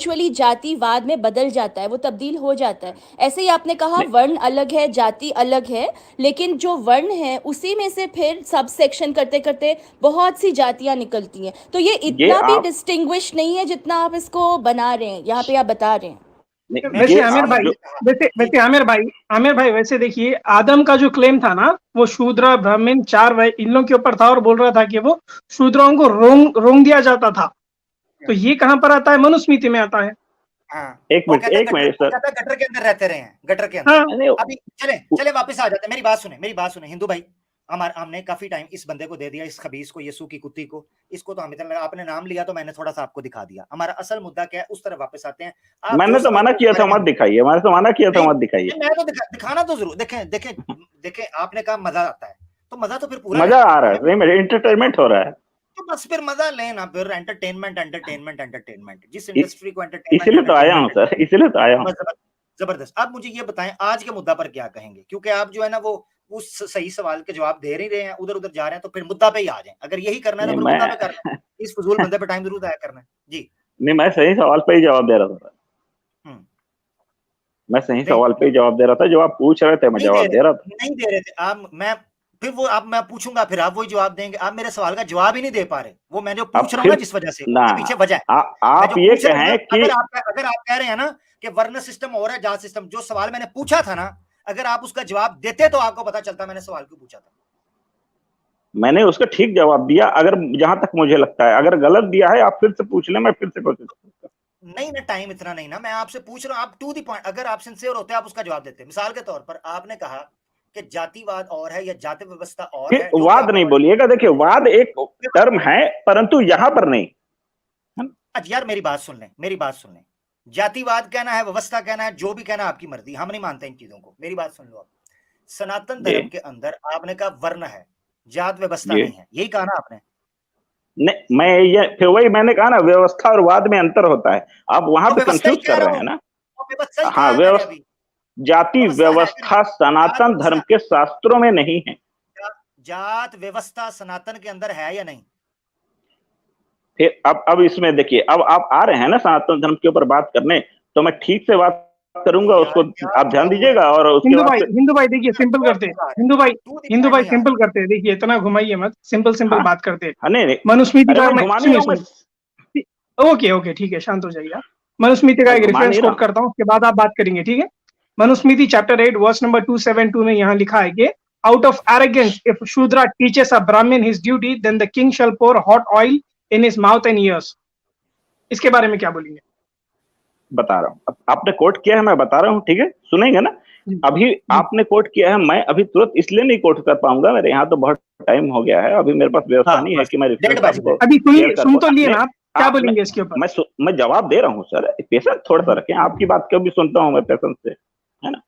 Eventually जातिवाद में बदल जाता है, वो तब्दील हो जाता है। ऐसे ही आपने कहा नहीं वर्ण अलग है, जाति अलग है, लेकिन जो वर्ण है उसी में से फिर सब सेक्शन करते करते बहुत सी जातियां निकलती हैं। तो ये ये इतना भी आप डिस्टिंग्विश नहीं है जितना आप इसको बना रहे हैं, यहाँ पे आप बता रहे हैं। नहीं, वैसे ये आमिर आप भाई, जो वैसे जी वैसे आमिर भाई वैसे देखिए, आदम का जो क्लेम था ना, वो शूद्र ब्राह्मण चार इन लोगों के ऊपर था, और बोल रहा था कि वो शूद्रों को रोंग रोंग दिया जाता था। तो ये कहाँ पर आता है? मनुस्मृति में आता है। हाँ, एक वो मिनट सर। कहता है गटर के अंदर रहते रहे हैं, गटर के अंदर। हाँ, नहीं अभी चले चले वापस आ जाते हैं। मेरी बात सुने हिंदू भाई। हमने काफी टाइम इस बंदे को दे दिया, इस खबीस को, यीशु की कुत्ती को। इसको तो हमें इतना लगा, आपने नाम लिया तो मैंने थोड़ा सा आपको दिखा दिया। हमारा असल मुद्दा क्या है, उस तरफ वापस आते हैं। आप मैंने जो तो सवाल मना किया था मत दिखाइए, मैंने तो मना किया था मत दिखाइए। मैं तो दिखाना तो जरूर। देखें आपने कहा मजा आता है, तो मजा तो फिर पूरा मजा आ रहा है, नहीं मेरे इंटरटेनमेंट हो रहा है। तो बस फिर मजा लेना, फिर एंटरटेनमेंट जिस इस- इंडस्ट्री को इसीलिए तो आया हूँ सर, इसीलिए तो आया हूँ। बस जबरदस्त। आप मुझे ये बताएं आज के मुद्दा पर क्या कहेंगे, क्योंकि आप जो है ना वो उस सही सवाल के जवाब दे नहीं रहे हैं, उधर उधर जा रहे हैं। तो फिर मुद्दा पे ही आ जाएं। अगर यही करना है तो नहीं फिर मैं मुद्दा पे करना है। इस फजूल बंदे पे टाइम जरूर जाया करना है जी। नहीं, मैं सही सवाल पे ही जवाब दे रहा था। हम्म, मैं सही नहीं सवाल पे ही जवाब दे रहा था, जो आप पूछ रहे थे मैं जवाब दे रहा था। नहीं दे रहे थे आप। मैं पूछूंगा, फिर आप वही जवाब देंगे। आप मेरे सवाल का जवाब ही नहीं दे पा रहे। वो मैं जो अब पूछ रहा हूँ फिर ना, जिस वजह से ना उसके पीछे वजह है। मैं आप जो ये पूछ रहा हूँ ना, कहें कि अगर आप कह रहे हैं ना कि वर्ण सिस्टम और है जात सिस्टम, जो सवाल मैंने पूछा था ना, अगर आप उसका जवाब देते तो आपको पता चलता मैंने सवाल क्यों पूछा था। मैंने उसका ठीक जवाब दिया, अगर जहां तक मुझे लगता है। अगर गलत दिया है आप फिर से पूछ लें, मैं फिर से कोशिश करूंगा। नहीं ना, टाइम इतना नहीं ना। मैं आपसे पूछ रहा हूँ, आप टू द पॉइंट। अगर आप सिंसियर होते आप उसका जवाब देते। मिसाल के तौर पर आपने कहा कि जातिवाद और है या जाति व्यवस्था और फिर है, जो भी वाद आपने नहीं वर्ड। बोलिएगा। देखिए, वाद एक टर्म है, परंतु यहां पर नहीं। अच्छा यार, मेरी बात सुन लें। जातिवाद कहना है, व्यवस्था कहना है, जो भी कहना है आपकी मर्जी, हम नहीं मानते इन चीजों को। मेरी बात सुन लो आप। सनातन जी धर्म के अंदर आपने कहा वर्ण है, जात व्यवस्था जी। नहीं है, यही कहा ना आपने। नहीं, मैं ये फिर वही मैंने कहा ना, व्यवस्था और वाद में अंतर होता है। आप वहां तो पे व्यवस्था ही कंफ्यूज कह कर रहा रहे हैं हूँ, ना। तो व्यवस्था ही कहा हाँ, है मैंने अभी। जाति व्यवस्था है कि नहीं? व्यवस्था जात सनातन धर्म व्यवस्था, के शास्त्रों में नहीं है। जात व्यवस्था सनातन के अंदर है या नहीं? फिर अब इसमें देखिए, अब आप आ रहे हैं ना सनातन धर्म के ऊपर बात करने, तो मैं ठीक से बात करूंगा उसको। यार क्या आप ध्यान बाबू है, दीजिएगा और उसके बाद फिर हिंदू भाई देखिए, सिंपल करते हैं। टू द पॉइंट नहीं आ सिंपल करते हैं। देखिए, इतना घुमाइए मत, सिंपल हाँ बात करते हैं। हाँ, नहीं नहीं, मनुस्मृति अरे का मैं मैं घुमा नहीं सुनिए रहा हूँ, मैं सुनिए। ओके ओके, ठीक है, शांत हो जाइए आप। मनुस्मृति का एक घुमा रेफरेंस नहीं रहा कोट हूँ। करता हूँ, उसके बाद आप बात करेंगे, ठीक है? मनुस्मृति चैप्टर 8 वर्स नंबर 272 में यहाँ लिखा है कि out of arrogance if Shudra teaches a Brahmin his duty then the king shall pour hot oil in his mouth and ears. इसके बारे में क्या बोलेंगे? बता रहा हूँ, आपने कोट किया है, मैं बता रहा हूँ, ठीक है, सुनेंगे ना। जी अभी जी। आपने कोट किया है, मैं अभी तुरंत इसलिए नहीं कोट कर पाऊंगा, मेरे यहाँ तो बहुत टाइम हो गया है, अभी मेरे पास व्यवस्था हाँ नहीं है बस कि मैं डेढ़ रेफरेंस बज आपको गए। अभी शेयर सुनिए, कर सुन पाऊँ। तो लिए ना आप, क्या आप बोलेंगे इसके ऊपर? मैं जवाब दे रहा हूँ सर, पेशेंस थोड़ा सा रखें, आपकी बात कभी सुनता हूँ मैं पेशेंस से, है ना।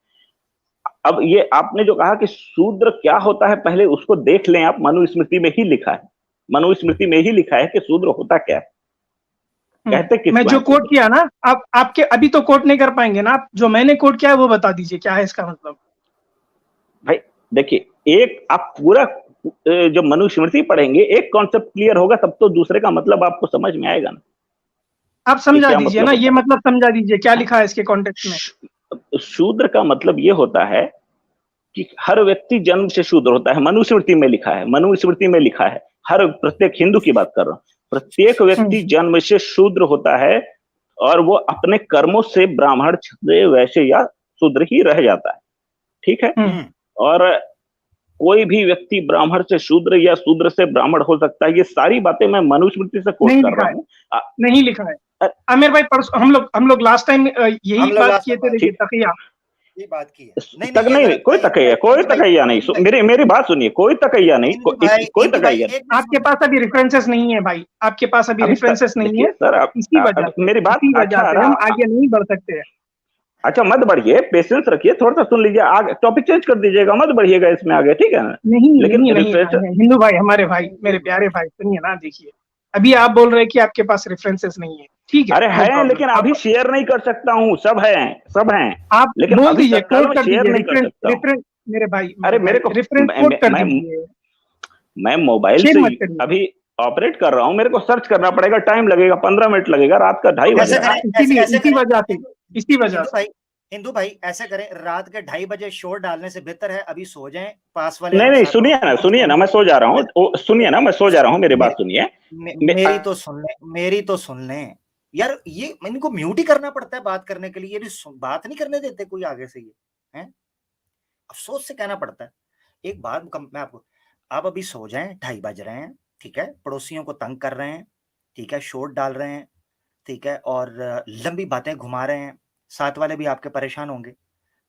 अब ये आपने जो कहा कि शूद्र क्या होता है, पहले उसको देख लें आप। मनुस्मृति में ही लिखा है, मनुस्मृति में ही लिखा है कि शूद्र होता क्या है, कहते मैं किसको जो है कोट शूद्र। किया ना, आप आपके अभी तो कोट नहीं कर पाएंगे ना आप। जो मैंने कोट किया है वो बता दीजिए, क्या है इसका मतलब? भाई देखिए, एक आप पूरा जब मनुस्मृति पढ़ेंगे, एक कॉन्सेप्ट क्लियर होगा, तब तो दूसरे का मतलब आपको समझ में आएगा ना, आप कि समझा क्या दीजिए मतलब ना, ये होता मतलब समझा दीजिए, क्या है। लिखा है इसके कॉन्टेक्स्ट में? शूद्र का मतलब ये होता है कि हर व्यक्ति जन्म से शूद्र होता है। मनुस्मृति में लिखा है, मनुस्मृति में लिखा है। हर प्रत्येक हिंदू की बात कर रहा हूं, प्रत्येक व्यक्ति जन्म से शूद्र होता है, और वो अपने कर्मों से ब्राह्मण, क्षत्रिय, वैश्य या शूद्र ही रह जाता है, ठीक है। और कोई भी व्यक्ति ब्राह्मण से शूद्र या शूद्र से ब्राह्मण हो सकता है। ये सारी बातें मैं मनुस्मृति से कोट नहीं कर लिखा रहा है, हूँ। नहीं लिखा है। आमिर भाई, परसों हम लोग लास्ट टाइम यही हम लोग बात लास्ट किए टाइम थे, देखिए, ठीक, तकिया। ये बात की है। नहीं तक ये नहीं, गलत कोई है। तकैया, कोई तकैया नहीं। मेरी बात सुनिए, कोई तकैया नहीं, कोई हिंदू भाई तकैया। एक आपके पास अभी रेफरेंसेस नहीं है भाई, आपके पास अभी अभी रेफरेंसेस नहीं देखिए है। सर, मेरी बात, इसी वजह अच्छा से हम आगे नहीं बढ़ सकते हैं। अच्छा, मत बढ़िए, पेशेंस रखिए, थोड़ा सा सुन लीजिए, आगे टॉपिक चेंज कर दीजिएगा, मत बढ़िएगा इसमें आगे, ठीक है ना। नहीं लेकिन नहीं नहीं, रिफ्रेश, हिंदू भाई, हमारे भाई, मेरे प्यारे भाई, सुनिए ना, देखिए, अभी आप बोल रहे हैं कि आपके पास रेफरेंसेस नहीं है, ठीक है, अरे नो हैं, प्रॉब्लम। लेकिन आप अभी शेयर नहीं कर सकता हूँ। सब हैं, सब हैं, आप लेकिन बोल अभी दीजिए, तत्काल कोट में कर शेयर दीजिए, नहीं कर सकता हूँ। मेरे भाई, अरे मेरे को रेफरेंस कोट कर दीजिए। मैं मोबाइल शेयर से मत करिए। अभी ऑपरेट कर रहा हूँ, मेरे को सर्च करना पड़ेगा, टाइम लगेगा, 15 मिनट लगेगा, रात का 2:30 बज ऐसे रहा है। करें, ऐसे इसीलिए ऐसे इसी करें वजह से इसी वजह हिंदू से भाई, हिंदू भाई ऐसे करें, रात के 2:30 बजे शोर डालने से बेहतर है अभी सो जाएं, पास वाले नहीं हम नहीं, साहब सुनिए ना, मैं सो जा रहा हूँ, सुनिए ना, मैं सो जा रहा हूँ, मेरी बात सुनिए। मेरी तो सुन ले, मेरी तो सुन लें यार, ये इनको म्यूट ही करना पड़ता है बात करने के लिए, ये बात नहीं करने देते कोई आगे से, ये हैं, अफसोस से कहना पड़ता है। एक बात मैं आपको, आप अभी सो जाएं, 2:30 बज रहे हैं, ठीक है, पड़ोसियों को तंग कर रहे हैं, ठीक है, शोर डाल रहे हैं, ठीक है, और लंबी बातें घुमा रहे हैं, साथ वाले भी आपके परेशान होंगे।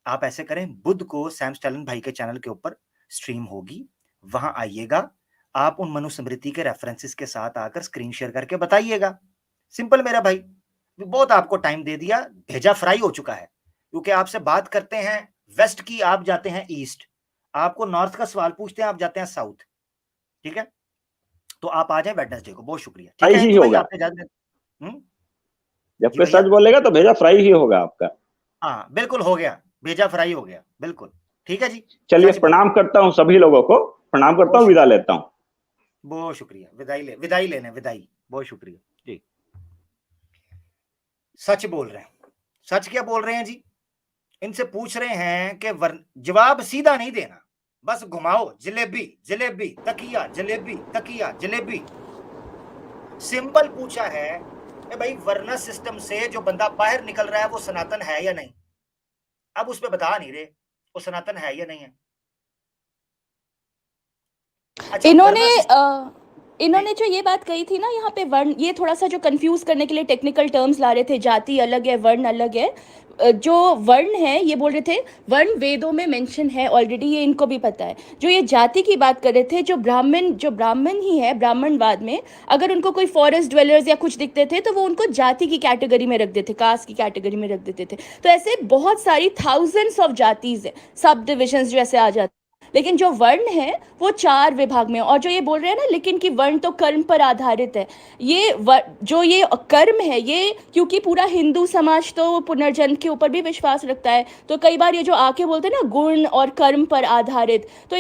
आप ऐसे करें, बुध को सैम स्टैलिन भाई के चैनल के ऊपर स्ट्रीम होगी, वहां आइएगा, आप उन मनुस्मृति के रेफरेंसेस के साथ आकर स्क्रीन शेयर करके बताइएगा। सिंपल मेरा भाई, बहुत आपको टाइम दे दिया, भेजा फ्राई हो चुका है, क्योंकि आपसे बात करते हैं वेस्ट की, आप जाते हैं ईस्ट, आपको नॉर्थ का सवाल पूछते हैं, आप जाते हैं साउथ, ठीक है, तो आप आ जाए वेडनेसडे को। बहुत शुक्रिया, ठीक है ही हिंदू भाई, होगा, आपने इजाजत। जब जी कोई भैया, सच बोलेगा तो भेजा फ्राई ही होगा आपका। हाँ बिल्कुल हो गया, भेजा फ्राई हो गया, बिल्कुल ठीक है जी। चलिए, सच बोलो। प्रणाम करता हूँ सभी लोगों को, प्रणाम करता बहुत हूँ, विदा शुक्रिया, लेता हूँ। बहुत शुक्रिया, विदाई लेने, विदाई, बहुत शुक्रिया जी। सच बोल रहे हैं, सच क्या बोल रहे हैं जी, इनसे पूछ रहे हैं कि जवाब सीधा नहीं देना, बस घुमाओ, जलेबी जलेबी तकिया, जलेबी तकिया, जलेबी। सिंपल पूछा है कि भाई वर्ना सिस्टम से जो बंदा बाहर निकल रहा है वो सनातन है या नहीं, अब उस पर बता नहीं रहे वो सनातन है या नहीं है। अच्छा, इन्होंने जो ये बात कही थी ना यहाँ पे, वर्ण, ये थोड़ा सा जो कंफ्यूज करने के लिए टेक्निकल टर्म्स ला रहे थे, जाति अलग है, वर्ण अलग है। जो वर्ण है, ये बोल रहे थे वर्ण वेदों में मेंशन है ऑलरेडी, ये इनको भी पता है। जो ये जाति की बात कर रहे थे, जो ब्राह्मण ही है, ब्राह्मणवाद में अगर उनको कोई फॉरेस्ट ड्वेलर्स या कुछ दिखते थे तो वो उनको जाति की कैटेगरी में रख देते, कास्ट की कैटेगरी में रख देते थे। तो ऐसे बहुत सारी थाउजेंड्स ऑफ जातिज है, सब डिविजन्स जो ऐसे आ जाते, लेकिन जो वर्ण है वो 4 विभाग में। और जो ये बोल रहे हैं ना, लेकिन कि वर्ण तो कर्म पर आधारित है, जो ये कर्म है, ये क्योंकि पूरा हिंदू समाज तो पुनर्जन्म के ऊपर भी विश्वास रखता है, तो कई बार ये जो आके बोलते हैं ना गुण और कर्म पर आधारित, तो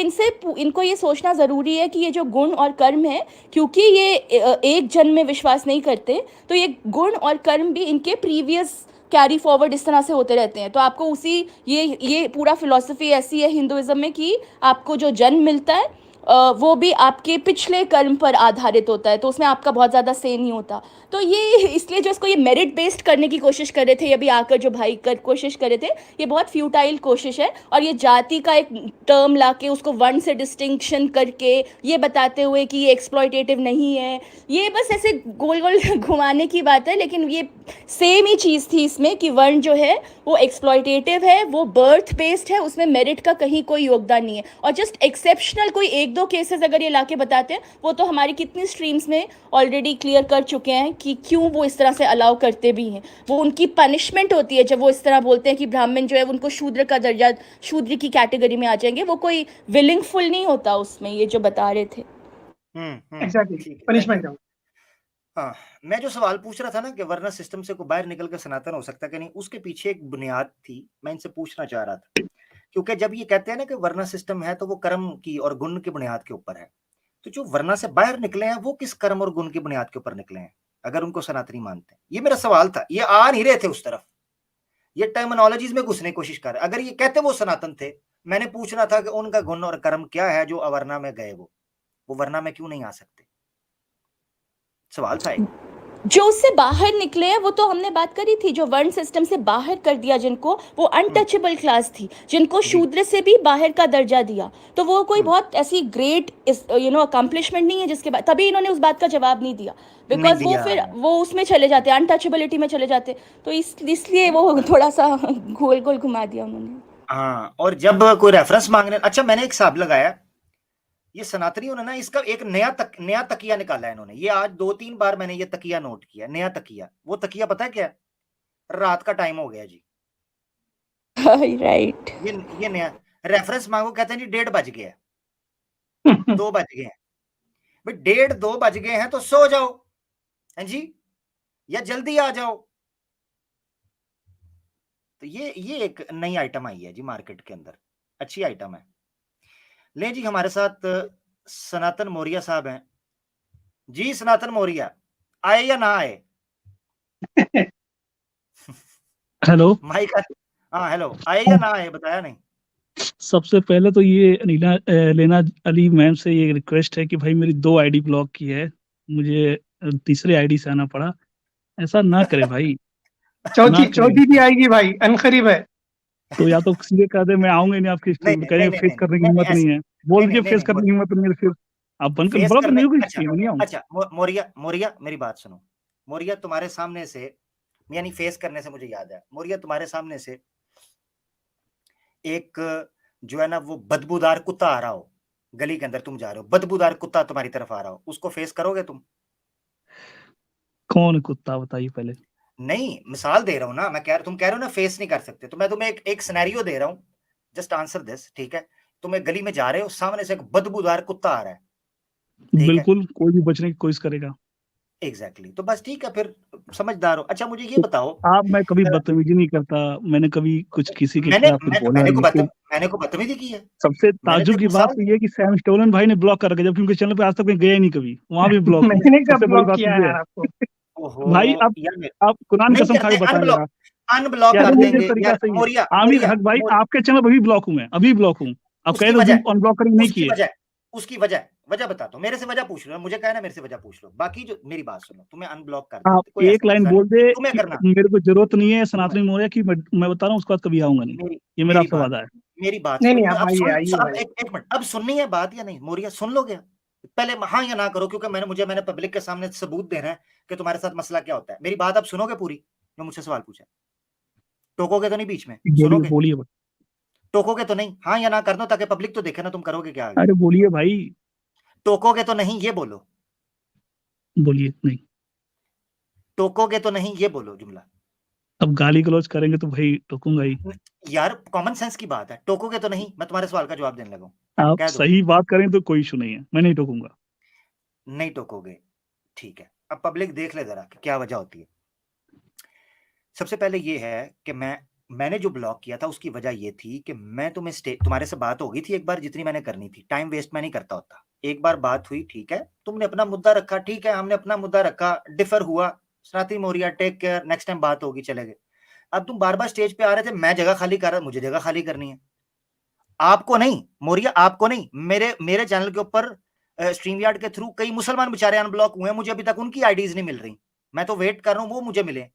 इनको ये सोचना ज़रूरी है कि ये जो गुण और कर्म है, क्योंकि ये एक जन्म में विश्वास नहीं करते, तो ये गुण और कर्म भी इनके प्रीवियस कैरी फॉरवर्ड इस तरह से होते रहते हैं। तो आपको उसी ये पूरा फिलॉसफी ऐसी है हिंदुइज्म में कि आपको जो जन्म मिलता है वो भी आपके पिछले कर्म पर आधारित होता है, तो उसमें आपका बहुत ज़्यादा से नहीं होता। तो ये इसलिए जो इसको ये मेरिट बेस्ड करने की कोशिश कर रहे थे, ये भी आकर जो भाई कोशिश कर रहे थे, ये बहुत फ्यूटाइल कोशिश है। और ये जाति का एक टर्म लाके उसको वर्ण से डिस्टिंक्शन करके ये बताते हुए कि ये एक्सप्लॉयटेटिव नहीं है, ये बस ऐसे गोल गोल घुमाने की बात है। लेकिन ये सेम ही चीज़ थी इसमें कि वर्ण जो है वो एक्सप्लॉयटेटिव है, वो बर्थ बेस्ड है, उसमें मेरिट का कहीं कोई योगदान नहीं है। और जस्ट एक्सेप्शनल कोई 1-2 केसेस अगर ये लाके बताते हैं, वो तो हमारी कितनी स्ट्रीम्स में ऑलरेडी क्लियर कर चुके हैं कि क्यों वो इस तरह से अलाउ करते भी हैं। वो उनकी पनिशमेंट होती है जब वो इस तरह बोलते हैं कि ब्राह्मण जो है उनको शूद्र का दर्जा, शूद्र की कैटेगरी में आ जाएंगे, वो कोई विलिंगफुल नहीं होता उसमें, ये जो बता रहे थे। एग्जैक्टली, पनिशमेंट है। हाँ, मैं जो सवाल पूछ रहा था ना कि वरना सिस्टम से को बाहर निकल कर सनातन हो सकता है कि नहीं, उसके पीछे एक बुनियाद थी, मैं इनसे पूछना चाह रहा था। क्योंकि जब ये कहते हैं ना कि वरना सिस्टम है तो वो कर्म की और गुण की बुनियाद के ऊपर है, तो जो वरना से बाहर निकले हैं वो किस कर्म और गुण की बुनियाद के ऊपर निकले हैं, अगर उनको सनातनी मानते हैं? ये मेरा सवाल था, ये आ नहीं रहे थे उस तरफ, ये टर्मिनोलॉजीज में घुसने की कोशिश कर रहे। अगर ये कहते वो सनातन थे, मैंने पूछना था कि उनका गुण और कर्म क्या है जो अवरना में गए, वो वरना में क्यों नहीं आ सकते? सवाल था एक। जो उससे बाहर निकले हैं वो तो हमने बात करी थी, जो वर्ण सिस्टम से बाहर कर दिया जिनको, वो अनटचेबल क्लास थी, जिनको शूद्र से भी बाहर का दर्जा दिया, तो वो कोई बहुत ऐसी ग्रेट अकम्पलिशमेंट नहीं है जिसके बाद, तभी इन्होंने उस बात का जवाब नहीं दिया, बिकॉज वो फिर वो उसमें चले जाते, अनटचेबिलिटी में चले जाते, तो इसलिए वो थोड़ा सा गोल गोल घुमा दिया उन्होंने। हाँ, और जब कोई रेफरेंस मांगने, अच्छा मैंने एक हिसाब लगाया, ये सनातनियों ने ना इसका एक नया तकिया निकाला है इन्होंने। ये आज 2-3 बार मैंने ये तकिया नोट किया, नया तकिया। वो तकिया पता है क्या? रात का टाइम हो गया जी, राइट। ये नया रेफरेंस मांगो, कहते हैं जी 1:30 बज गया, 2 बज गए हैं भाई, 1:30-2 बज गए हैं तो सो जाओ हैं जी, या जल्दी आ जाओ। तो ये एक नई आइटम आई है जी मार्केट के अंदर, अच्छी आइटम है। ले जी, हमारे साथ सनातन मौर्य साहब हैं, जी सनातन मौर्य आए या ना आए? हेलो। माइक हाँ हेलो, आए या ना आए बताया नहीं। सबसे पहले तो ये लेना अली मैम से ये रिक्वेस्ट है कि भाई मेरी 2 आईडी ब्लॉक की है, मुझे तीसरे आईडी से आना पड़ा। ऐसा ना करे भाई, ना चौथी करे। भी आएगी भाई, अनकरीब है। तो या तो सीधे कह दे मैं आऊंगा ही नहीं आपकी नहीं स्ट्रीम में, नहीं कहेंगे नहीं फेस नहीं करने की नहीं हिम्मत नहीं ऐसे है, बोल नहीं दीजिए नहीं फेस नहीं करने की हिम्मत नहीं है, फिर आप बंद कर फेस ब्लॉक करने नहीं होगी अच्छा स्ट्रीम में, नहीं आऊंगा। अच्छा मौर्य मौर्य मेरी बात सुनो। मौर्य तुम्हारे सामने से, यानी फेस करने से मुझे याद है, मौर्य तुम्हारे सामने से एक जो है ना वो बदबूदार कुत्ता आ रहा हो, गली के अंदर तुम जा रहे हो, बदबूदार कुत्ता तुम्हारी तरफ आ रहा हो, उसको फेस करोगे तुम? कौन कुत्ता बताइए पहले। नहीं, मिसाल दे रहा हूं ना, मैं कह तुम कह रहे हो ना फेस नहीं कर सकते, तो मैं तुम्हें एक सिनेरियो दे रहा हूं, जस्ट आंसर दिस, ठीक है? तुम एक गली में जा रहे हो, सामने से एक बदबूदार कुत्ता आ रहा है, ठीक है? बिल्कुल, कोई भी बचने की कोशिश करेगा। एग्जैक्टली तो बस ठीक है, फिर समझदार हो। अच्छा मुझे ये तो बताओ, आप, मैं कभी बदतमीजी नहीं करता, मैंने कभी कुछ किसी के मैंने खिलाफ कुछ मैं, बोला नहीं। फिर मैंने को बदतमीजी की है? सबसे मैंने ताज्जुब तो की बात मिसाल तो ये है कि सैम स्टोलन भाई ने ब्लॉक कर रखा है, जबकि उनके चैनल पे आज तक मैं गया ही नहीं कभी, वहां भी ब्लॉक हूँ। मैंने कब सबसे बड़ी ब्लॉक बात किया ये यार है। आपको? ओहो भाई यार आप कुरान नहीं कसम खा करते, के बताएं अनब्लॉक जरा, अनब्लॉक क्या कर ये देंगे तरीका यार। सही है? मोरिया आमिर मोरिया हक भाई आपके चैनल पर भी ब्लॉक हूँ मैं, अभी ब्लॉक हूँ। आप कह उसकी रहे वजह हो अनब्लॉक करेंगे, नहीं उसकी किए। वजह उसकी वजह बताता हूँ। मेरे से वजह पूछ लो, मुझे कहना मेरे से वजह पूछ लो, बाकी जो मेरी बात सुनो, तुम्हें अनब्लॉक कर आप देते, कोई एक ऐसा लाइन मसला बोल नहीं दे तुम्हें कि करना। मेरे को जरूरत नहीं है तुम्हें सनातनी मौर्य की, मैं बता रहा हूँ उसके बाद कभी आऊंगा नहीं। मेरी ये मेरा मेरी आपसे बात वादा है। मेरी बात नहीं नहीं, सुन, आप अब आइए सुन आइए अब भाई। एक मिनट, अब सुननी है बात या नहीं? मोरिया सुन लोगे? पहले हाँ या ना करो, क्योंकि मैंने पब्लिक के सामने सबूत देना है कि तुम्हारे साथ मसला क्या होता है। मेरी बात अब सुनोगे पूरी, जो मुझसे सवाल पूछा? टोकोगे तो नहीं बीच में? बोलिए सुनोगे? बोलिए। टोकोगे तो नहीं? हाँ या ना कर दो, ताकि पब्लिक तो देखे ना तुम करोगे क्या आगे। अरे बोलिए भाई। टोकोगे तो नहीं ये बोलो, बोलिए नहीं। टोकोगे तो नहीं ये बोलो जुमला। अब गाली गलौज करेंगे तो भाई टोकूंगा ही। यार कॉमन सेंस की बात है, टोकोगे तो नहीं, मैं तुम्हारे सवाल का जवाब देने लगा हूं, आप कह दो सही बात करें तो कोई इशू नहीं है, मैं नहीं टोकूंगा। नहीं टोकोगे, ठीक है? अब पब्लिक देख ले जरा कि क्या वजह होती है। सबसे पहले ये है कि मैंने जो ब्लॉक किया था उसकी वजह ये थी कि मैं तुम्हारे से बात हो गई थी एक बार, जितनी मैंने करनी थी, टाइम वेस्ट मैं नहीं करता होता। एक बार बात हुई, ठीक है, तुमने अपना मुद्दा रखा, ठीक है, हमने अपना मुद्दा रखा, डिफर हुआ, सनातनी Maurya take care, next time बात होगी, चले गए। अब तुम बार बार स्टेज पे आ रहे थे, मैं जगह खाली कर रहा, मुझे जगह खाली करनी है, आपको नहीं मौर्य, आपको नहीं। मेरे मेरे चैनल के ऊपर स्ट्रीम यार्ड के थ्रू कई मुसलमान बेचारे अनब्लॉक हुए हैं, मुझे अभी तक उनकी आईडीज नहीं मिल रही, मैं तो वेट कर रहा हूँ वो मुझे मिले,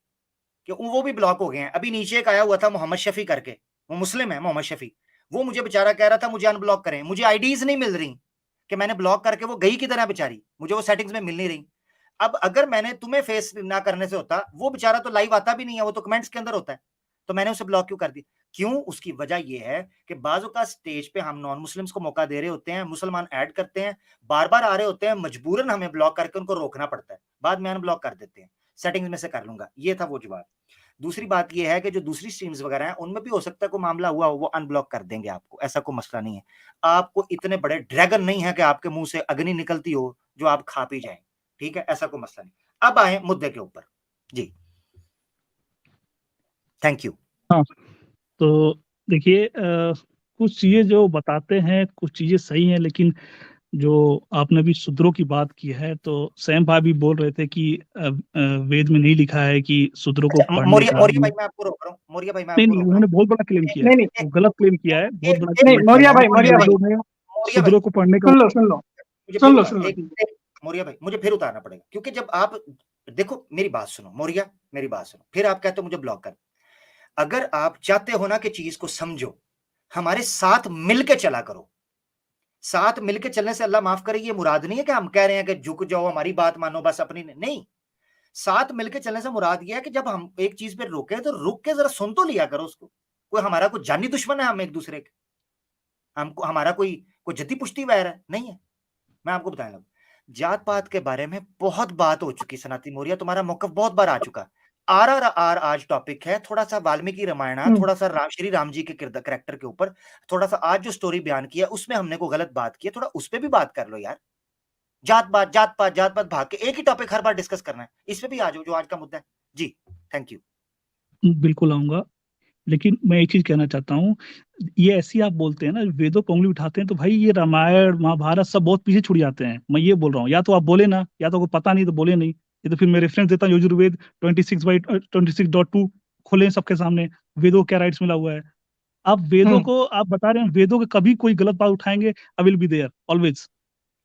कि वो भी ब्लॉक हो गए हैं। अभी नीचे एक आया हुआ था मोहम्मद शफी करके, वो मुस्लिम है मोहम्मद शफी, वो मुझे बेचारा कह रहा था मुझे अनब्लॉक करें, मुझे आईडीज नहीं मिल रही, कि मैंने ब्लॉक करके वो गई की तरह बेचारी, मुझे वो सेटिंग्स में मिल नहीं रही। अब अगर मैंने तुम्हें फेस ना करने से होता, वो बेचारा तो लाइव आता भी नहीं है, वो तो कमेंट्स के अंदर होता है, तो मैंने उसे ब्लॉक क्यों कर दी? क्यों? उसकी वजह यह है कि बाजू का स्टेज पे हम नॉन मुस्लिम्स को मौका दे रहे होते हैं, मुसलमान ऐड करते हैं, बार बार आ रहे होते हैं, मजबूरन हमें ब्लॉक करके उनको रोकना पड़ता है, बाद में अनब्लॉक कर देते हैं, सेटिंग्स में से कर लूंगा, ये था वो जवाब। दूसरी बात ये है कि जो दूसरी स्ट्रीम्स वगैरह हैं उनमें भी हो सकता है कोई मामला हुआ हो, वो अनब्लॉक कर देंगे आपको, ऐसा कोई मसला नहीं है। आपको इतने बड़े ड्रैगन नहीं है कि आपके मुंह से अग्नि निकलती हो जो आप खा पी जाएं, ठीक है, ऐसा कोई मसला नहीं। अब आए मुद्दे के ऊपर जी, थैंक यू। हाँ, तो देखिए कुछ चीजें जो बताते हैं, कुछ चीजें सही हैं, लेकिन जो आपने अभी शूद्रों की बात की है, तो सैम भाई भी बोल रहे थे कि वेद में नहीं लिखा है कि शूद्रों को अच्छा पढ़ने का। मौर्य भाई मैं आपको रोक रहा हूँ, मौर्य भाई मैं नहीं आपको नहीं, रोक रहा उन्होंने हूँ। बहुत बड़ा क्लेम किया है, नहीं नहीं वो गलत क्लेम किया है, बहुत बड़ा नहीं, क्लेम मौर्य किया भाई है। मौर्य भाई वेदों में मौर्य भाई शूद्रों को पढ़ने का। सुन लो सुन लो मुझे सुन फिर लो उतार सुन लो। एक मौर्य भाई मुझे फिर उतारना पड़ेगा, क्योंकि जब आप देखो मेरी बात सुनो मौर्य, मेरी बात सुनो, फिर आप कहते हो मुझे ब्लॉक कर। अगर आप चाहते हो ना कि चीज को समझो, हमारे साथ मिलके चला करो। साथ मिलके चलने से अल्लाह माफ करे ये मुराद नहीं है कि हम कह रहे हैं कि झुक जाओ, हमारी बात मानो, बस अपनी नहीं। साथ मिलके चलने से मुराद ये है कि जब हम एक चीज पे रुके तो रुक के जरा सुन तो लिया करो उसको। कोई हमारा कोई जानी दुश्मन है हम एक दूसरे के? हमको हमारा कोई कोई जद्दी पुश्ती वैर है? नहीं है। मैं आपको बताने लगा, जात पात के बारे में बहुत बात हो चुकी, सनातनी मौर्य तुम्हारा मौकफ बहुत बार आ चुका। आर आज टॉपिक है, थोड़ा सा वाल्मीकि रामायण, थोड़ा सा श्री राम जी के कैरेक्टर के ऊपर, थोड़ा सा आज जो स्टोरी बयान किया उसमें हमने को गलत बात की है, थोड़ा उस पर भी बात कर लो यार। जात पात भाग के एक ही टॉपिक हर बार डिस्कस करना है, इस पे भी आ जाओ जो आज का मुद्दा है जी। Thank you. बिल्कुल आऊंगा। लेकिन मैं एक चीज कहना चाहता हूँ, ये ऐसी आप बोलते हैं ना, वेदों को उंगली उठाते हैं, तो भाई ये रामायण महाभारत सब बहुत पीछे छूट जाते हैं। मैं ये बोल रहा हूँ, या तो आप बोले ना, या तो आपको पता नहीं तो बोले नहीं। ये तो फिर मैं रेफरेंस देता हूँ यजुर्वेद 26/26.2 खोले सबके सामने, वेदों को क्या राइट्स मिला हुआ है। आप वेदों को आप बता रहे हैं, वेदों के कभी कोई गलत बात उठाएंगे, I will be there always.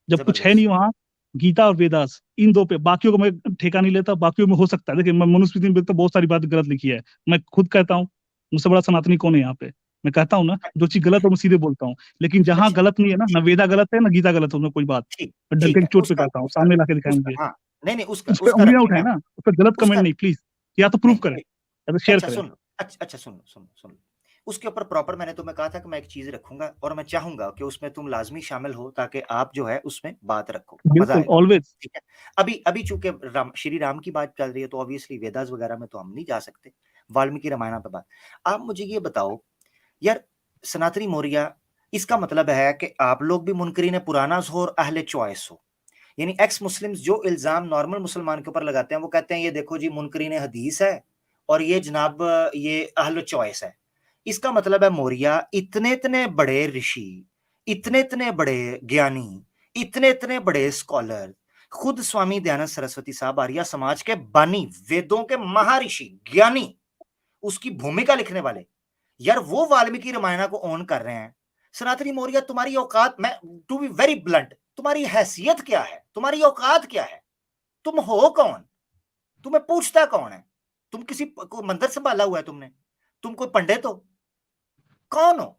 जब कुछ है जबरदस्त। नहीं वहाँ, गीता और वेदास इन दो पे, बाकियों को मैं ठेका नहीं लेता, बाकियों में हो सकता है। देखिए मैं मनुस्मृति में तो बहुत सारी बात गलत लिखी है, मैं खुद कहता हूँ, मुझसे बड़ा सनातनी कौन है यहाँ पे। मैं कहता हूँ ना, जो चीज गलत है मैं सीधे बोलता हूँ, लेकिन जहाँ अच्छा, गलत नहीं है ना, ठीक ना वेदा गलत है ना गीता गलत है, उसमें कोई बात, ठीक मैं डंके ठीक की है। चोट पे उसका कहता हूँ, उसका सामने लाके दिखाएं उसका मुझे। हाँ, नहीं नहीं, उसका उस पर उसका उंगलियां रखिए। उठाए मैं ना, उस पर गलत कमेंट उसका नहीं प्लीज, या तो प्रूव नहीं करें नहीं, या तो शेयर अच्छा करें। सुन लो, अच्छा सुन लो, सुन लो। उसके ऊपर प्रॉपर मैंने तुम्हें कहा था कि मैं एक चीज रखूंगा और मैं चाहूंगा कि उसमें तुम लाजमी शामिल हो, ताकि आप जो है उसमें बात रखो, मजा बिल्कुल आएगा। ऑलवेज। ठीक है। अभी अभी चूंकि श्री राम की बात चल रही है, तो ऑब्वियसली वेदास वगैरह में तो हम नहीं जा सकते, वाल्मीकि रामायण पे बात। आप मुझे ये बताओ यार, सनातनी मौर्य, इसका मतलब है कि आप लोग भी मुनकरीन पुराना हो और अहले चॉइस हो। यानी एक्स मुस्लिम्स जो इल्जाम नॉर्मल मुसलमान के ऊपर लगाते हैं, वो कहते हैं ये देखो जी मुनकरीन हदीस है और ये जनाब ये अहल चॉइस है। इसका मतलब है मौर्य इतने इतने बड़े ऋषि, इतने इतने बड़े ज्ञानी, इतने इतने बड़े स्कॉलर, खुद स्वामी दयानंद सरस्वती साहब आर्य समाज के बानी, वेदों के महर्षि, ज्ञानी, उसकी भूमिका लिखने वाले, यार वो वाल्मीकि रामायण को ऑन कर रहे हैं। सनातनी मौर्य, तुम्हारी औकात, मैं टू बी वेरी ब्लंट, तुम्हारी हैसियत क्या है, तुम्हारी औकात क्या है, तुम हो कौन, तुम्हें पूछता कौन है, तुम किसी को मंदिर संभाला हुआ है तुमने, तुम कोई पंडित हो, कौन हो?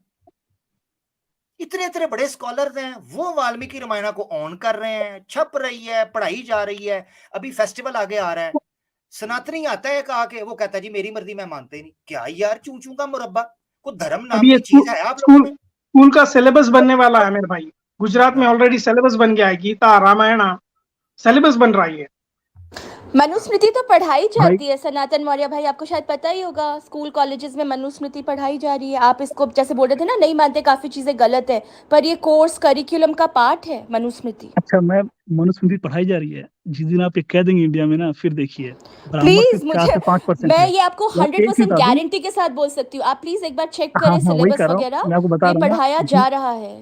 इतने इतने बड़े स्कॉलर हैं, वो वाल्मीकि रामायण को ऑन कर रहे हैं, छप रही है, पढ़ाई जा रही है। अभी फेस्टिवल आगे आ रहा है, सनातनी आता है कहा के, वो कहता है जी मेरी मर्जी, मैं मानते ही नहीं। क्या यार, चूं चूं का मुरब्बा, कोई धर्म अब नाम ये की चीज है आप लोगों स्कूल में? स्कूल का सिलेबस बनने वाला है मेरे भाई। गुजरात में हाँ, ऑलरेडी सिलेबस बन गया है, गीता रामायण सिलेबस बन रही है। मनुस्मृति तो पढ़ाई भाई जाती है सनातन मौर्य भाई, आपको शायद पता ही होगा, स्कूल कॉलेजेस में मनुस्मृति पढ़ाई जा रही है। आप इसको जैसे बोल रहे थे ना, नहीं मानते, काफी चीजें गलत है, पर ये कोर्स करिकुलम का पार्ट है मनुस्मृति। अच्छा, मैं मनुस्मृति पढ़ाई जा रही है, जिस दिन आप ये कह देंगे इंडिया में ना, फिर देखिए ब्राह्मण प्लीज सिर्फ 4 मुझे, से 5% मैं है। ये आपको और एक चीज 100% बता दूं, गारंटी के साथ बोल सकती हूँ, आप प्लीज एक बार चेक हाँ करें हाँ वही सिलेबस कह रहा हूँ, वगैरह, मैं आपको बता ये रहा हूँ ना, पढ़ाया जा रहा है।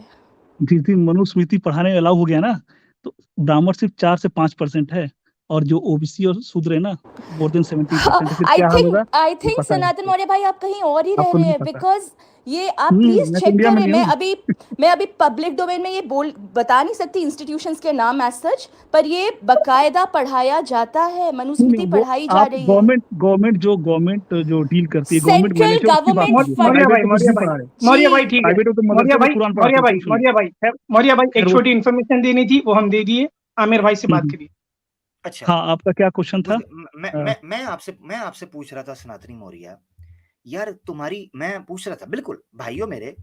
जिस दिन मनुस्मृति पढ़ाने अलाउ हो गया ना, तो ब्राह्मण सिर्फ 4 से 5% है, और जो ओबीसी और शूद्र है ना, मोर देन 70% है। फिर क्या हाल होगा आई ये थिंक पता है सनातन आपको, मौर्य भाई आप कहीं और ही रह आपको रहे नहीं हैं, पता। बिकॉज ये आप प्लीज मैं तो चेक इंडिया में करें। नहीं हूँ। मैं अभी पब्लिक डोमेन में ये बोल बता नहीं सकती इंस्टीट्यूशंस के नाम एज सच, पर ये बकायदा पढ़ाया जाता है, नहीं मनुस्मृति नहीं, वो पढ़ाई जा आप रही है। गवर्नमेंट जो डील करती है, गवर्नमेंट सेंट्रल मैनेज है, उसकी बात गवर्नमेंट कीजिए, मौर्य प्राइवेट भाई तो कुछ मौर्य भी भाई पढ़ा रहे। मौर्य जी। भाई ठीक है। प्राइवेट हो तो मौर्य मदरसे में भाई कुरान मौर्य पढ़ाते हैं, भाई सुनिए। मौर्य भाई मौर्य भाई एक खैर वो छोटी इन्फॉर्मेशन देनी थी, वो हम दे दिए। आमिर भाई से बात हम्म, करिए। अच्छा। हाँ आपका क्या क्वेश्चन था? मैं अ, मैं मैं आपसे पूछ रहा था सनातनी मौर्य, यार तुम्हारी, मैं पूछ रहा था बिल्कुल भाइयों मेरे,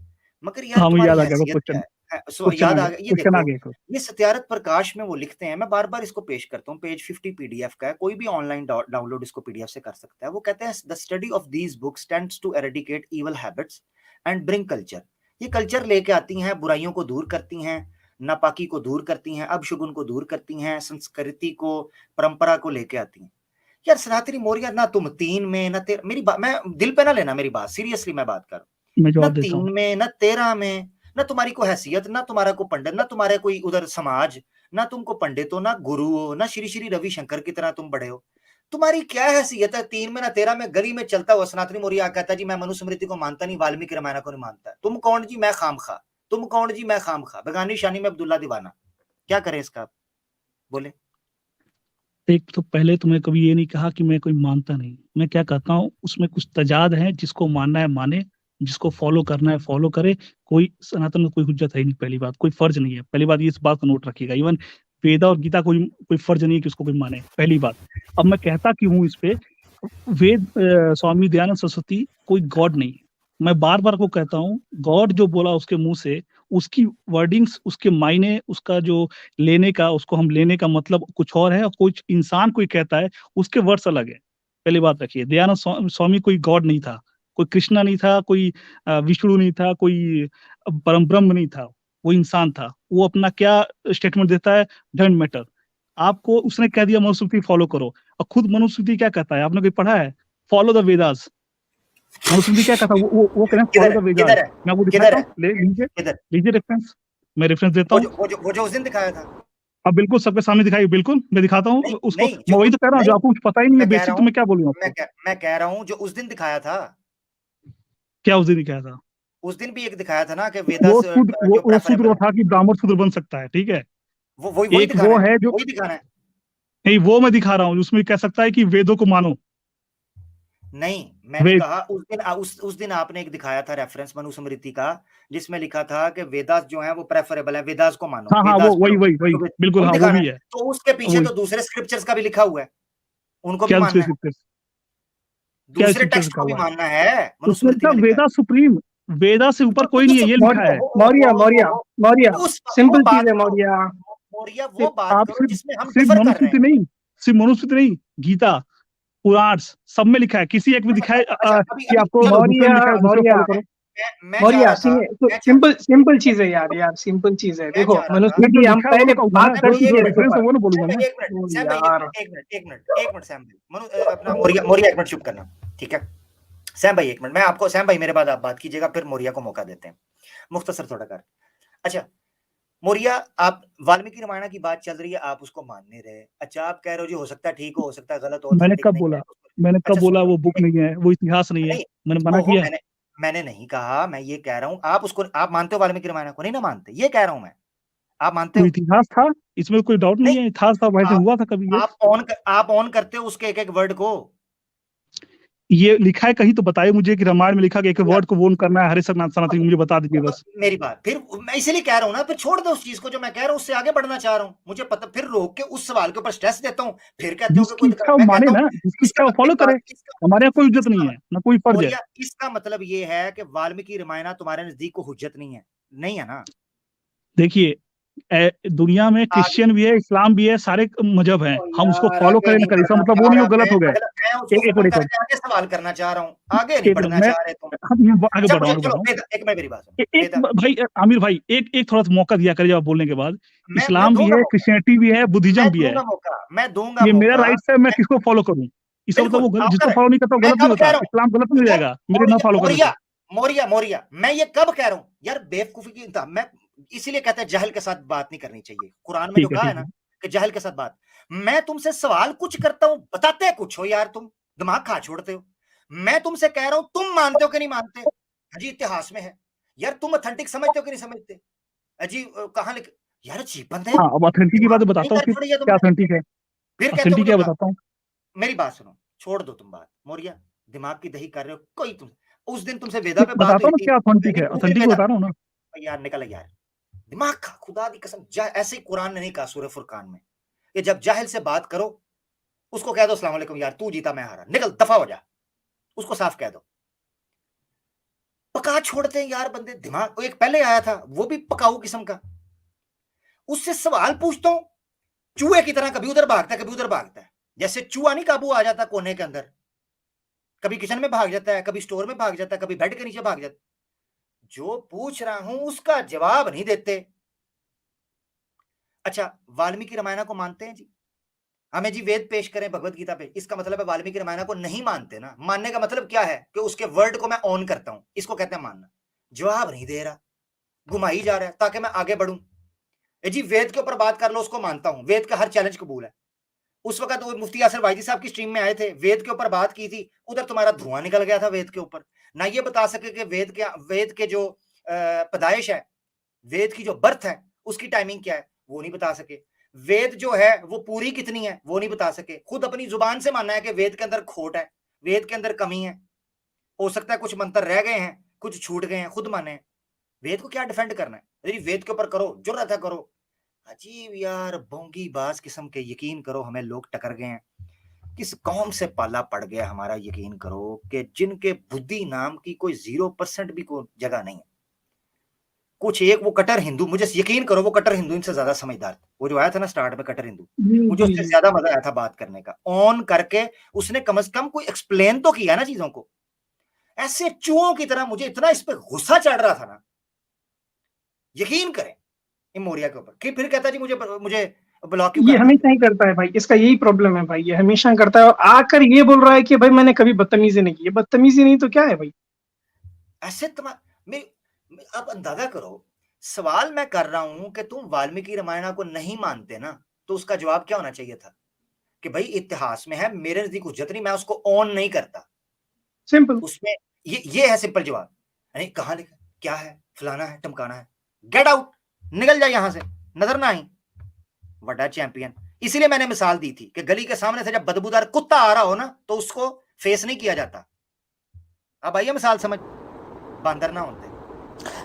मगर यार हाँ मुझे तुम्हारी याद आ गया हैसियत क्या क्वेश्चन, है? क्वेश्चन आ याद आ गया, गया, ये क्वेश्चन आ देखो, गया एक। ये सत्यारथ प्रकाश में वो लिखते हैं, मैं बार बार इसको पेश करता हूँ, पेज 50 पीडीएफ का है, कोई भी ऑनलाइन डाउनलोड इसको पीडीएफ से कर सकता है। वो कहते हैं the study of these books tends to eradicate evil habits and bring culture. ये कल्चर लेके आती हैं, बुराइयों को दूर करती हैं, नापाकी को दूर करती हैं, अपशगुन को दूर करती हैं, संस्कृति को, परंपरा को लेके आती हैं। यार सनातनी मौर्य, ना तुम 3 में ना मेरी बात, मैं दिल पे ना लेना मेरी बात, सीरियसली मैं बात कर रहा हूं, मैं ना जवाब देता हूँ। 3 में ना 13 में, ना तुम्हारी कोई हैसियत, ना तुम्हारा कोई पंडित, ना तुम्हारे कोई उधर समाज, ना तुमको पंडित हो, ना गुरु हो, ना श्री श्री रविशंकर की तरह तुम बड़े हो। तुम्हारी क्या हैसियत है? 3 में ना 13 में गली में चलता हुआ सनातनी मौर्य कहता है जी मैं मनुस्मृति को मानता नहीं, वाल्मीकि रामायण को नहीं मानता। तुम कौन जी मैं खामखा, तुम कौन जी मैं खामखा, बेगानी शानी में अब्दुल्ला दीवाना। क्या करें इसका, बोले? एक तो पहले तो मैं कभी ये नहीं कहा कि मैं कोई मानता नहीं, मैं क्या कहता हूँ उसमें कुछ तजाद है, जिसको मानना है माने, जिसको फॉलो करना है फॉलो करे। कोई सनातन में कोई हुज्जत है ही नहीं, पहली बात कोई फर्ज नहीं है, पहली बात ये, इस बात को नोट रखिएगा। इवन वेदा और गीता कोई कोई फर्ज नहीं है कि उसको कोई माने, पहली बात। अब मैं कहता क्यों हूँ इस पे, स्वामी दयानंद सरस्वती कोई गॉड नहीं। मैं बार बार को कहता हूँ, गॉड जो बोला उसके मुंह से, उसकी वर्डिंग्स, उसके मायने, उसका जो लेने का, उसको हम लेने का मतलब कुछ और है, और कुछ इंसान कोई कहता है उसके वर्ड्स अलग है। पहली बात रखिए, दयानंद स्वामी कोई गॉड नहीं था, कोई कृष्णा नहीं था, कोई विष्णु नहीं था, कोई परम ब्रह्म नहीं था, वो इंसान था। वो अपना क्या स्टेटमेंट देता है, डोंट मैटर। आपको उसने कह दिया मनुस्मृति फॉलो करो, और खुद मनुस्मृति क्या कहता है, आपने कोई पढ़ा है? Follow the Vedas. मनुस्मृति क्या कहता है, वो कह रहे हैं किधर फॉलो है द वेदास। किधर है मैं आपको किधर दिखाता है हूँ, लीजिए किधर लीजिए रेफरेंस, मैं रेफरेंस देता हूँ। वो जो उस दिन दिखाया था। अब बिल्कुल सबके सामने दिखाई, बिल्कुल मैं दिखाता हूँ नहीं उसको। नहीं मैं वही तो कह रहा हूँ, जो नहीं आपको कुछ पता ही नहीं है मैं कह बेसिक, रहा तो हूँ मैं क्या बोलूँ आपको। मैं कह रहा हूँ जो उस दिन दिखाया था, क्या उस दिन दिखाया था? उस दिन भी एक दिखाया था ना कि वो वेदास शुद्र, जो वो शूद्र प्रेफरेबल है, था कि ब्राह्मण शूद्र बन सकता है, ठीक है। वो वही एक दिखाना वो है, है जो, वही दिखाना है। नहीं वो मैं दिखा रहा हूँ, उसमें कह सकता है कि वेदों को मानो। नहीं मैंने वेद, कहा उस दिन आपने एक दिखाया था रेफरेंस मनुस्मृति का, जिसमें लिखा था कि वेदास जो है वो प्रेफरेबल है, वेदास को मानो, हाँ हाँ, वो वेदास वही पढ़ो, वही वही तो बिल्कुल, वही हाँ वो दिखाना भी है। है। तो उसके पीछे वही, तो दूसरे स्क्रिप्चर्स का भी लिखा हुआ है, उनको भी क्या मानना दूसरे है, स्क्रिप्चर्स, क्या दूसरे स्क्रिप्चर्स टेक्स्ट लिखा को भी हुआ है? मानना है, उसमें मनुस्मृति लिखा में लिखा है। वेदा सुप्रीम, वेदा से ऊपर कोई नहीं है, ये लिखा है। मौर्य मौर्य मौर्य उस वो सिंपल चीज बात है करो, मौर्य। मौर्य वो सिर्फ बात आप करो सिर्फ जिसमें हम सिर्फ डिफर कर रहे मनुस्मृति हैं। नहीं, सिर्फ मनुस्मृति नहीं, गीता, पुराण, सब में लिखा है। किसी एक में दिखाए अच्छा अभी कि अभी आपको चलो दूसरे में लिखा है, दूसरे मौर्य फॉलो करो। मैं चाह मौर्य रहा था मैं चाह सिंपल सिंपल चीज है यार सिंपल चीज है। मैं देखो चाह रहा था नहीं, जो मनुस्मृति हम लिखा है वो पहले तो कहूंगा ना, बात कर दैट्स चुके जो हैं इसके रेफरेंस है ऊपर। वो ना बोलूंगा मैं। सैम भाई यार एक मिनट सैम भाई अपना मोरिया मोरिया एक मिनट चुप करना, ठीक है सैम भाई एक मिनट, मैं आपको सैम भाई मेरे बाद आप बात कीजिएगा, फिर मोरिया को मौका देते हैं मुख्तसर थोड़ा कर। अच्छा मोरिया, आप वाल्मीकि रामायण की बात चल रही है, आप उसको मान नहीं रहे। अच्छा आप कह रहे हो जी हो सकता है ठीक हो सकता है गलत हो, मैंने ऑथेंटिक कब नहीं है। बोला, मैंने कब अच्छा बोला सुनो वो बुक नहीं है, वो इतिहास नहीं है? नहीं मैंने मना ओहो किया? मैंने नहीं कहा, मैं ये कह रहा हूं आप उसको आप मानते हो वाल्मीकि रामायण को? नहीं ना मानते, ये कह रहा हूं मैं, आप मानते वो हो? इतिहास था, इसमें कोई डाउट नहीं नहीं है, इतिहास था, वैसे आप हुआ था कभी ये। आप ऑन करते हो उसके एक एक वर्ड को। ये लिखा है कहीं तो बताइए मुझे कि रामायण में लिखा कि एक यार वर्ड को वो करना है, हरे सनातन, मुझे बता दीजिए बस। मेरी बात फिर मैं इसीलिए कह रहा हूं ना, फिर छोड़ दो उस चीज को जो मैं कह रहा हूं, उससे आगे बढ़ना चाह रहा हूं। मुझे पता, फिर रोक के उस सवाल के ऊपर स्ट्रेस देता हूं, फिर कहते हो कि जिसकी कोई इच्छा वो मैं माने कहता हूं ना, जिसकी इच्छा वो फॉलो मेरी करे। बात हमारे यहाँ कोई इज्जत नहीं इसका है, ना कोई फर्ज है। मोरिया इसका मतलब ये है कि वाल्मीकि रामायण तुम्हारे नजदीक को हुज्जत नहीं है, नहीं है ना? देखिए, दुनिया में आगे क्रिश्चियन भी है, इस्लाम भी है, सारे मजहब हैं, ओ हम उसको यार फॉलो आगे करें ना नहीं करें, इसका बढ़ना मतलब वो चाह नहीं रहा हो गलत हो गए। मैं उसको एक खत्म मिनट, करके आगे सवाल करना चाह रहा हूँ, आगे नहीं एक मिनट, बढ़ना मैं, चाह रहे तुम। हम आगे अच्छा बढ़ रहा मुझे हूँ, आगे बढ़ चलो रहा हूँ। एक मैं मेरी बात सुनो एक वेदा, भाई आमिर भाई, एक थोड़ा सा मौका दिया करिए आप बोलने के बाद। मैं इस्लाम भी दूंगा है, मौका, क्रिश्चियनिटी भी है, बुद्धिज्म भी है। मैं दूंगा ये मेरा मौका। राइट है, मैं मैं, किसको फॉलो करूं? इसका मतलब बिल्कुल वो आप जिसको करें, फॉलो नहीं करता वो मैं गलत नहीं कब कह होता, रहा हूँ इस्लाम गलत नहीं हो यार, जाएगा मेरे ना फॉलो करने से। मोरिया मैं ये कब कह रहा हूँ यार, बेवकूफी की मैं इसीलिए कहते हैं जहल के साथ बात नहीं करनी चाहिए, कुरान में जो ठीक है, कहा है ठीक ना है। कि जहल के साथ बात। मैं तुमसे सवाल कुछ करता हूं, बताते कुछ हो यार, तुम दिमाग खा छोड़ते हो। मैं तुमसे कह रहा हूं तुम मानते हो कि नहीं मानते? अजी इतिहास में है यार, तुम ऑथेंटिक समझते हो कि नहीं समझते? अजी कहां लिख, यार अजीब बंदे हो, हाँ, अब ऑथेंटिक की दिमाग बात नहीं बताता हूँ कर फिर, छोड़ी है क्या तुमने, ऑथेंटिक है। फिर कहते हो ऑथेंटिक मुझे क्या बता। बताता हूँ। मेरी बात सुनो, छोड़ दो तुम बात मोरिया, दिमाग की दही कर रहे हो कोई तुम। उस दिन तुमसे वेदा पे बात बताता हुई हूँ ना थी, क्या ऑथेंटिक है, उस दिन ऑथेंटिक वेदा, बता रहा हूँ ना। यार निकल यार, दिमाग खा, खुदा की कसम ऐसे ही कुरान ने नहीं कहा सूरह फुरकान में कि जब जाहिल से बात करो उसको कह दो अस्सलाम वालेकुम यार, तू जीता मैं हारा, निकल दफा हो जा, उसको साफ कह दो। पका छोड़ते हैं यार बंदे दिमाग। एक पहले आया था वो भी पकाऊ किस्म का, उससे सवाल पूछता हूं, चूहे की तरह कभी उधर भागता है कभी उधर भागता है, जैसे चूहा नहीं काबू आ जाता कोने के अंदर, कभी किचन में भाग जाता है, कभी स्टोर में भाग जाता है, कभी बेड के नीचे भाग जाता है। जो पूछ रहा हूं उसका जवाब नहीं देते। अच्छा वाल्मीकि रामायण को मानते हैं जी, हमें जी वेद पेश करें भगवत गीता पे, इसका मतलब है वाल्मीकि रामायण को नहीं मानते ना। मानने का मतलब क्या है कि उसके वर्ड को मैं ऑन करता हूं, इसको कहते हैं मानना। जवाब नहीं दे रहा, घुमाई जा रहा है ताकि मैं आगे बढ़ूं। जी वेद के ऊपर बात कर लो, उसको मानता हूं, वेद का हर चैलेंज कबूल है। उस वक्त वो मुफ्ती यासिर वाइदी साहब की स्ट्रीम में आए थे, वेद के ऊपर बात की थी, उधर तुम्हारा धुआं निकल गया था वेद के ऊपर। ना ये बता सके कि वेद के जो पैदाइश है, वेद की जो बर्थ है उसकी टाइमिंग क्या है, वो नहीं बता सके। वेद जो है वो पूरी कितनी है वो नहीं बता सके। खुद अपनी जुबान से मानना है कि वेद के अंदर खोट है, वेद के अंदर कमी है, हो सकता है कुछ मंत्र रह गए हैं, कुछ छूट गए हैं, खुद माने। वेद को क्या डिफेंड करना है? यदि वेद के ऊपर करो, जुर्रत है करो। अजीब यार भोंगी बाज किस्म के, यकीन करो हमें लोग टकर गए हैं। किस कौम से पाला पड़ गया हमारा, यकीन करो कि जिनके बुद्धि नाम की कोई 0% भी कोई जगह नहीं है। कुछ एक वो कट्टर हिंदू, मुझे यकीन करो वो कट्टर हिंदू इनसे ज्यादा समझदार था। वो जो आया था ना स्टार्ट में कट्टर हिंदू, मुझे उससे ज्यादा मजा आया था बात करने का। ऑन करके उसने कम से कम कोई एक्सप्लेन तो किया ना चीजों को। ऐसे चूहों की तरह मुझे इतना इस पे गुस्सा चढ़ रहा था ना, यकीन करें मोरिया के ऊपर। फिर कहता जी मुझे ब्लॉक क्यों ये कर रहा है? हमेशा ही करता है भाई, इसका यही प्रॉब्लम है भाई, ये हमेशा करता है और आकर ये बोल रहा है कि भाई मैंने कभी बदतमीजी नहीं की। ये बदतमीजी नहीं तो क्या है भाई? ऐसे आप अंदाजा करो, सवाल मैं कर रहा हूं कि तुम वाल्मीकि रामायण को नहीं मानते ना, तो उसका जवाब क्या होना चाहिए था कि भाई इतिहास में है, मेरे नजदीक हुज्जत नहीं, मैं उसको ऑन नहीं करता। सिंपल। उसमें ये है सिंपल जवाब। नहीं कहां लिखा, क्या है, फलाना है, टमकाना है, गेट आउट, निकल जाए यहां से, नजर ना आई, बड़ा चैंपियन। इसीलिए मैंने मिसाल दी थी कि गली के सामने से जब बदबूदार कुत्ता आ रहा हो ना, तो उसको फेस नहीं किया जाता। अब आइए मिसाल समझ, बंदर ना होते।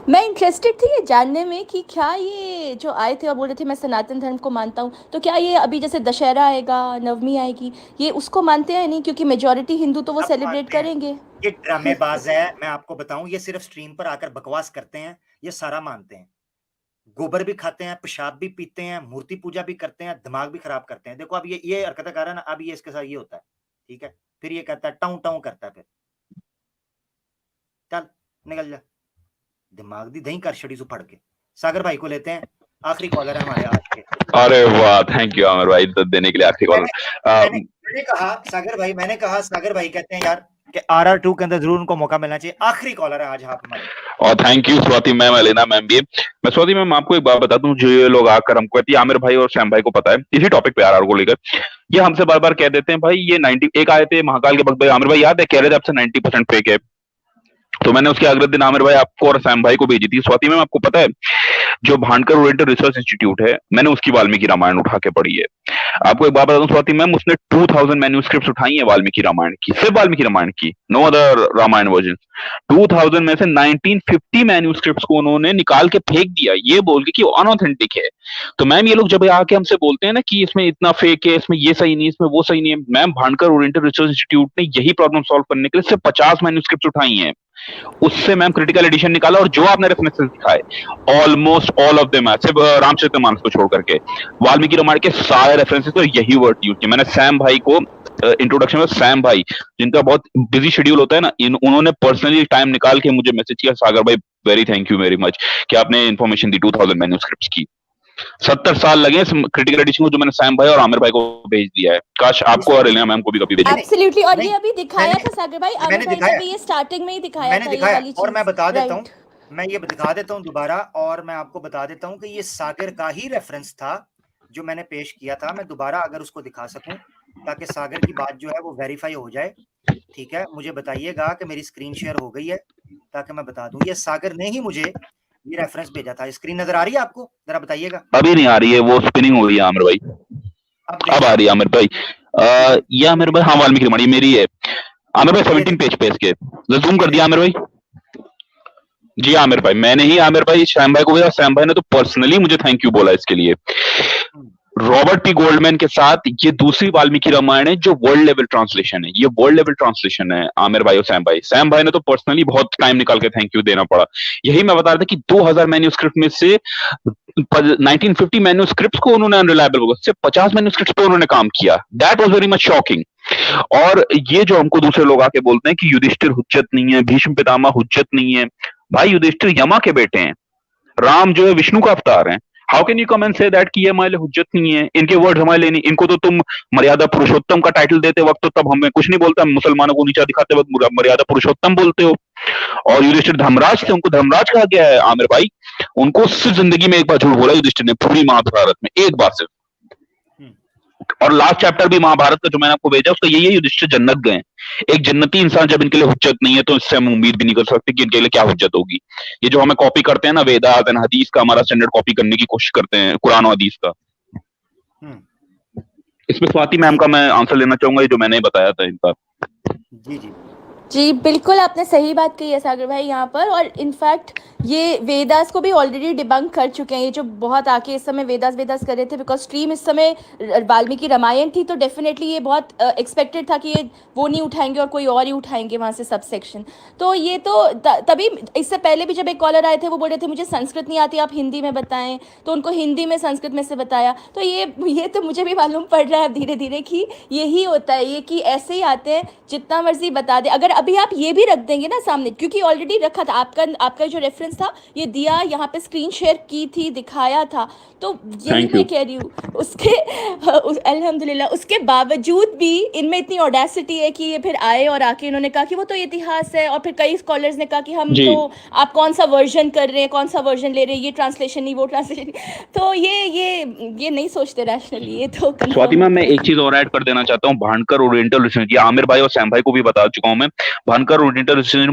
मैं इंटरेस्टेड थी ये जानने में कि क्या ये जो आए थे और बोल रहे थे मैं सनातन धर्म को मानता हूँ, तो क्या ये अभी जैसे दशहरा आएगा, नवमी आएगी, ये उसको मानते हैं नहीं? क्योंकि मेजॉरिटी हिंदू तो वो सब सेलिब्रेट मानते हैं। करेंगे। ये ड्रामेबाज है, मैं आपको बताऊं, ये सिर्फ स्ट्रीम पर आकर बकवास करते हैं, ये सारा मानते हैं। गोबर भी खाते हैं, पेशाब भी पीते हैं, मूर्ति पूजा भी करते हैं, दिमाग भी खराब करते हैं। देखो अब ये हरकतें कर रहा है ना, अब ये इसके साथ ये होता है, ठीक है, फिर ये कहता है टाऊ टाऊ करता है, फिर चल निकल जा, दिमाग दी दही कर छड़ी फड़ के। सागर भाई को लेते हैं, आखिरी कॉलर है हमारे आज के। अरे वाह, थैंक यू आमिर भाई इज्जत देने के लिए आखिरी कॉलर। मैंने कहा सागर भाई कहते हैं यार कि RR2 के अंदर जरूर उनको मौका मिलना चाहिए। आखिरी कॉलर है आज आप हमारे। और thank you Swati ma'am, Alina ma'am भी। मैं स्वाति मैम आपको एक बात बता दूं, जो ये लोग आकर हमको कहती है, आमिर भाई और श्याम भाई को पता है इसी टॉपिक पे आरआर को लेकर, ये हमसे बार बार कह देते हैं भाई ये 90 एक आए थे महाकाल के वक्त, भाई आमिर भाई याद है, कह रहे थे आपसे 90% फेक है। तो मैंने उसके अगले दिन आमिर भाई आपको और श्याम भाई को भेजी थी। स्वाति मैम आपको पता है जो भानकर ओरिएंटेड रिसर्च इंस्टीट्यूट है, मैंने उसकी वाल्मीकि रामायण उठा के पढ़ी है। आपको एक बात बता दूं स्वाति मैम, उसने 2000 मैन्यूस्क्रिप्ट्स उठाई है वाल्मीकि रामायण की, सिर्फ वाल्मीकि रामायण की, नो अदर रामायण वर्जन। 2000 में से 1950 मैन्यूस्क्रिप्ट्स को उन्होंने निकाल के फेंक दिया, ये बोल के कि वो अनऑथेंटिक है। तो मैम ये लोग जब आके हमसे बोलते हैं ना कि इसमें इतना फेक है, इसमें ये सही नहीं, इसमें वो सही नहीं है, ma'am Bhankar oriented research institute ने यही प्रॉब्लम सॉल्व करने के लिए सिर्फ 50 मैन्यूस्क्रिप्ट्स उठाई हैं, उससे मैम क्रिटिकल एडिशन निकाला, और जो आपने रेफरेंसेस दिखाए ऑलमोस्ट ऑल ऑफ देम है, सिर्फ रामचरितमानस को छोड़ करके वाल्मीकि रामायण के सारे रेफरेंसेस तो यही वर्ड यूज किए। मैंने सैम भाई को इंट्रोडक्शन में, सैम भाई जिनका बहुत बिजी शेड्यूल होता है ना, उन्होंने पर्सनली टाइम निकाल के मुझे मैसेज किया, सागर भाई very thank you very much कि आपने इन्फॉर्मेशन दी 2000 मैन्यूस्क्रिप्ट्स की। 70 साल लगे क्रिटिकल एडिशन को, जो मैंने सैम भाई और आमिर भाई को भेज दिया है। काश आपको और एलिना मैम को भी कभी भेजिए। एब्सोल्युटली। और नहीं, ये अभी दिखाया था सागर भाई, आमिर भाई ने भी ये स्टार्टिंग में ही दिखाया मैंने था दिखाया, ये वाली और मैं चीज़। बता देता हूँ, राइट। मैं ये दिखा देता हूँ दोबारा, और मैं आपको बता देता हूँ कि ये सागर का ही रेफरेंस था जो मैंने पेश किया था। मैं दोबारा अगर उसको दिखा सकूं ताकि सागर की बात जो है वो वेरीफाई हो जाए, ठीक है, मुझे बताइएगा कि मेरी स्क्रीन शेयर हो गई है ताकि मैं बता दूं। ये सागर ने ही मुझे ये रेफरेंस भेजा था। स्क्रीन नजर आ रही है आपको, जरा बताइएगा। अभी नहीं आ रही है, वो स्पिनिंग हो रही है आमिर भाई, अब आ रही है आमिर भाई। ये आमिर भाई, हाँ वाल्मीकि रामायण मेरी है आमिर भाई, 17 पेज पे इसके, जूम कर दिया आमिर भाई। जी आमिर भाई, मैंने ही आमिर भाई श्याम भाई को भेजा, श्याम भाई ने तो पर्सनली मुझे थैंक यू बोला इसके लिए। रॉबर्ट पी गोल्डमैन के साथ ये दूसरी वाल्मीकि रामायण है जो वर्ल्ड लेवल ट्रांसलेशन है, ये वर्ल्ड लेवल ट्रांसलेशन है आमिर भाई और सैम भाई ने तो पर्सनली बहुत टाइम निकाल के थैंक यू देना पड़ा। यही मैं बता रहा था कि 2000 मैन्यूस्क्रिप्ट में से 1950 मैन्यूस्क्रिप्ट्स को उन्होंने अनरिलायबल बोला, सिर्फ 50 मैन्यूस्क्रिप्ट्स पे उन्होंने काम किया। That was very much shocking. और ये जो हमको दूसरे लोग आके बोलते हैं कि युधिष्ठिर हुज्जत नहीं है, भीष्म पितामह हुज्जत नहीं है, भाई युधिष्ठिर यमा के बेटे हैं, राम जो है विष्णु का अवतार है। How can you come and say that कि ये हमारे लिए हुज्जत नहीं है, इनके वर्ड हमारे लिए नहीं। इनको तो तुम मर्यादा पुरुषोत्तम का टाइटल देते वक्त तो तब हमें कुछ नहीं बोलता, मुसलमानों को नीचा दिखाते वक्त मर्यादा पुरुषोत्तम बोलते हो। और युधिष्ठिर धर्मराज थे, उनको धर्मराज कहा गया है आमिर भाई। उनको सिर्फ जिंदगी में एक बार झूठ बोला युधिष्ठिर ने, पूरी महाभारत में एक बार सिर्फ। और लास्ट चैप्टर भी महाभारत का जो मैंने आपको भेजा उसका यही है, युधिष्ठिर जन्नत गए। एक जन्नती इंसान जब इनके लिए हुज्जत नहीं है तो इससे हम उम्मीद भी नहीं कर सकते कि इनके लिए क्या हुज्जत होगी। ये जो हमें कॉपी करते हैं ना वेदास एंड हदीस का, हमारा स्टैंडर्ड कॉपी करने की कोशिश करते हैं कुरान और हदीस का। इसमें स्वाति मैम का मैं आंसर लेना चाहूंगा, ये जो मैंने बताया था इनका। जी जी जी बिल्कुल, आपने सही बात कही है सागर भाई यहाँ पर। और इनफैक्ट ये वेदास को भी ऑलरेडी डिबंक कर चुके हैं, ये जो बहुत आके इस समय वेदास कर रहे थे, बिकॉज स्ट्रीम इस समय वाल्मीकि रामायण थी, तो डेफिनेटली ये बहुत एक्सपेक्टेड था कि ये वो नहीं उठाएंगे और कोई और ही उठाएंगे वहाँ से सब सेक्शन। तो ये तो तभी इससे पहले भी जब एक कॉलर आए थे वो बोल रहे थे मुझे संस्कृत नहीं आती, आप हिंदी में बताएं, तो उनको हिंदी में संस्कृत में से बताया। तो ये तो मुझे भी मालूम पड़ रहा है धीरे धीरे कि यही होता है, ये कि ऐसे ही आते हैं, जितना मर्जी बता दे। अगर अभी आप ये भी रख देंगे ना सामने, क्योंकि ऑलरेडी रखा था आपका जो रेफरेंस था, ये दिया यहाँ पे स्क्रीन शेयर की थी, दिखाया था, तो यही Thank मैं you. कह रही हूँ। उसके अल्हम्दुलिल्लाह उसके बावजूद भी इनमें इतनी ऑडेसिटी है कि ये फिर आए और आके इन्होंने कहा कि वो तो इतिहास है, और फिर कई स्कॉलर्स ने कहा कि हम जी। तो आप कौन सा वर्जन कर रहे हैं, कौन सा वर्जन ले रहे हैं, ये ट्रांसलेशन नहीं, वो ट्रांसलेशन नहीं। तो ये नहीं सोचते रैशनली, ये तो confirm स्वातिमा, मैं होता है। एक चीज और ऐड कर देना चाहता हूँ। भानकर ओरिएंटल रिसर्च, ये आमिर भाई और सैम भाई को भी बता चुका हूँ मैं। Bhankar oriental research